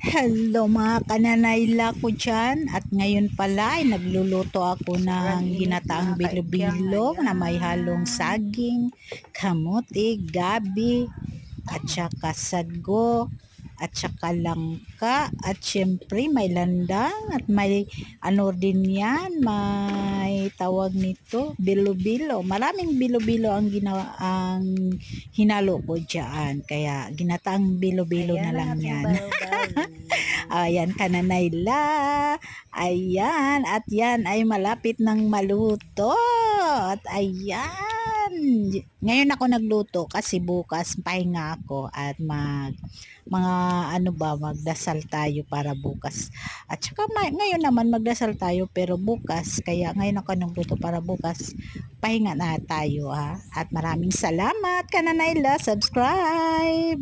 Hello mga kananayla ko dyan. At ngayon pala ay nagluluto ako ng ginataang bilo-bilo na may halong saging, kamote, gabi, at saka sago, at saka langka, at syempre may landang, at may ano din yan, may tawag nito, bilo-bilo. Maraming bilo-bilo ang hinalo ko dyan. Kaya ginataang bilo-bilo na lang yan. Ayan, kananayla. Ayan, at yan ay malapit ng maluto. At ayan, ngayon ako nagluto kasi bukas pahinga ako at magdasal tayo para bukas. At saka ngayon naman magdasal tayo pero bukas, kaya ngayon ako nagluto para bukas pahinga na tayo ha. At maraming salamat kananayla, subscribe.